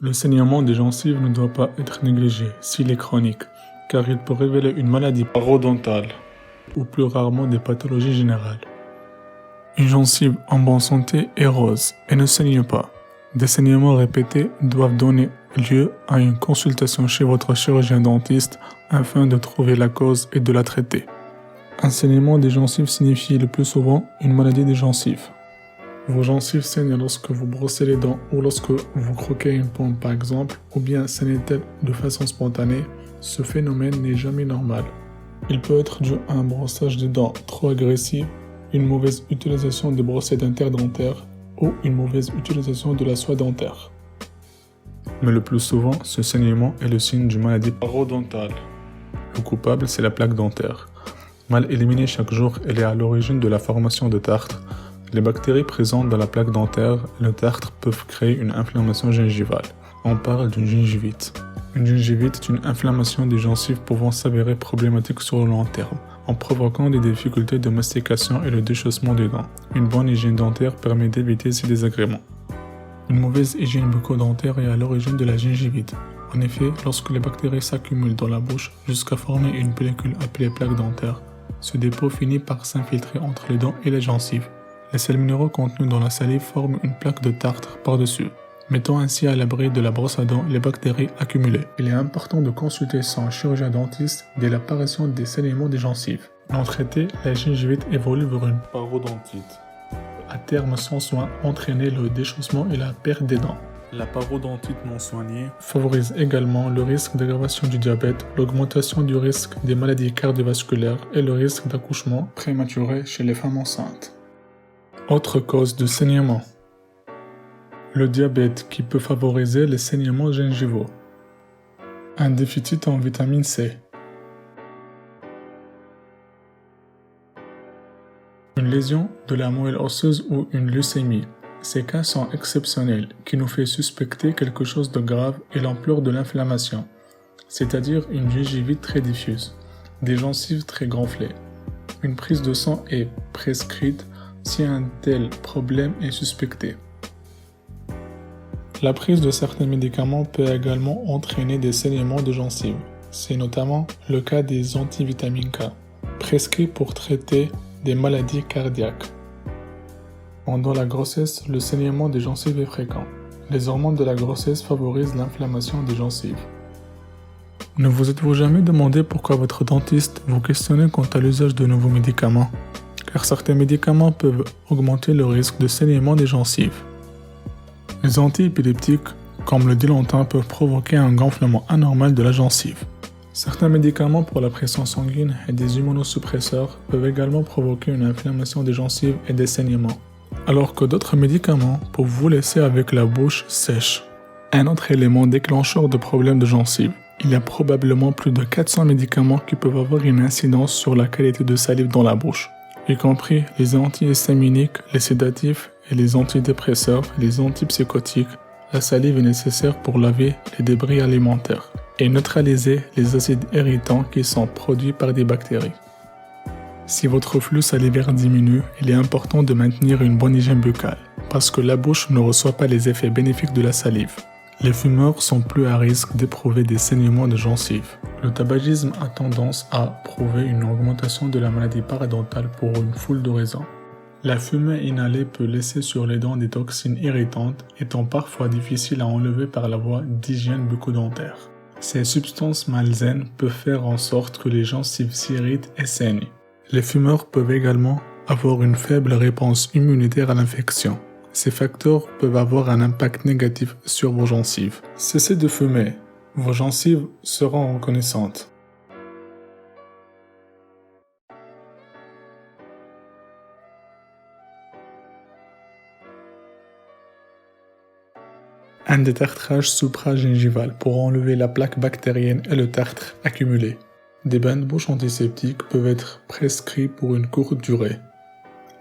Le saignement des gencives ne doit pas être négligé s'il est chronique, car il peut révéler une maladie parodontale ou plus rarement des pathologies générales. Une gencive en bonne santé est rose et ne saigne pas. Des saignements répétés doivent donner lieu à une consultation chez votre chirurgien dentiste afin de trouver la cause et de la traiter. Un saignement des gencives signifie le plus souvent une maladie des gencives. Vos gencives saignent lorsque vous brossez les dents ou lorsque vous croquez une pomme par exemple, ou bien saignent-elles de façon spontanée. Ce phénomène n'est jamais normal. Il peut être dû à un brossage des dents trop agressif, une mauvaise utilisation des brossettes interdentaires ou une mauvaise utilisation de la soie dentaire. Mais le plus souvent, ce saignement est le signe d'une maladie parodontale. Le coupable, c'est la plaque dentaire. Mal éliminée chaque jour, elle est à l'origine de la formation de tartres. Les bactéries présentes dans la plaque dentaire et le tartre peuvent créer une inflammation gingivale. On parle d'une gingivite. Une gingivite est une inflammation des gencives pouvant s'avérer problématique sur le long terme, en provoquant des difficultés de mastication et le déchaussement des dents. Une bonne hygiène dentaire permet d'éviter ces désagréments. Une mauvaise hygiène bucco-dentaire est à l'origine de la gingivite. En effet, lorsque les bactéries s'accumulent dans la bouche jusqu'à former une pellicule appelée plaque dentaire, ce dépôt finit par s'infiltrer entre les dents et les gencives. Les sels minéraux contenus dans la salive forment une plaque de tartre par-dessus, mettant ainsi à l'abri de la brosse à dents les bactéries accumulées. Il est important de consulter son chirurgien dentiste dès l'apparition des saignements des gencives. Non traitée, la gingivite évolue vers une parodontite. À terme, sans soin, entraîner le déchaussement et la perte des dents. La parodontite non soignée favorise également le risque d'aggravation du diabète, l'augmentation du risque des maladies cardiovasculaires et le risque d'accouchement prématuré chez les femmes enceintes. Autre cause de saignement. Le diabète qui peut favoriser les saignements gingivaux. Un déficit en vitamine C. Une lésion de la moelle osseuse ou une leucémie. Ces cas sont exceptionnels, qui nous fait suspecter quelque chose de grave et l'ampleur de l'inflammation, c'est-à-dire une gingivite très diffuse, des gencives très gonflées. Une prise de sang est prescrite si un tel problème est suspecté. La prise de certains médicaments peut également entraîner des saignements de gencives. C'est notamment le cas des antivitamines K, prescrits pour traiter des maladies cardiaques. Pendant la grossesse, le saignement des gencives est fréquent. Les hormones de la grossesse favorisent l'inflammation des gencives. Ne vous êtes-vous jamais demandé pourquoi votre dentiste vous questionnait quant à l'usage de nouveaux médicaments? Car certains médicaments peuvent augmenter le risque de saignement des gencives. Les antiépileptiques, comme le Dilantin, peuvent provoquer un gonflement anormal de la gencive. Certains médicaments pour la pression sanguine et des immunosuppresseurs peuvent également provoquer une inflammation des gencives et des saignements, alors que d'autres médicaments peuvent vous laisser avec la bouche sèche. Un autre élément déclencheur de problèmes de gencives. Il y a probablement plus de 400 médicaments qui peuvent avoir une incidence sur la qualité de salive dans la bouche, y compris les antihistaminiques, les sédatifs et les antidépresseurs, les antipsychotiques. La salive est nécessaire pour laver les débris alimentaires et neutraliser les acides irritants qui sont produits par des bactéries. Si votre flux salivaire diminue, il est important de maintenir une bonne hygiène buccale, parce que la bouche ne reçoit pas les effets bénéfiques de la salive. Les fumeurs sont plus à risque d'éprouver des saignements de gencives. Le tabagisme a tendance à prouver une augmentation de la maladie parodontale pour une foule de raisons. La fumée inhalée peut laisser sur les dents des toxines irritantes, étant parfois difficiles à enlever par la voie d'hygiène bucco-dentaire. Ces substances malsaines peuvent faire en sorte que les gencives s'irritent et saignent. Les fumeurs peuvent également avoir une faible réponse immunitaire à l'infection. Ces facteurs peuvent avoir un impact négatif sur vos gencives. Cessez de fumer, vos gencives seront reconnaissantes. Un détartrage supragingival pour enlever la plaque bactérienne et le tartre accumulé. Des bains de bouche antiseptiques peuvent être prescrits pour une courte durée.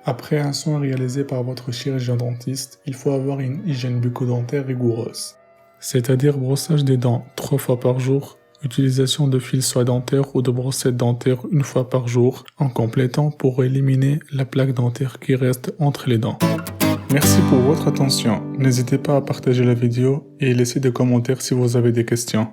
Après un soin réalisé par votre chirurgien dentiste, il faut avoir une hygiène bucco-dentaire rigoureuse, c'est-à-dire brossage des dents 3 fois par jour, utilisation de fil soie dentaire ou de brossette dentaire 1 fois par jour, en complétant pour éliminer la plaque dentaire qui reste entre les dents. Merci pour votre attention. N'hésitez pas à partager la vidéo et laisser des commentaires si vous avez des questions.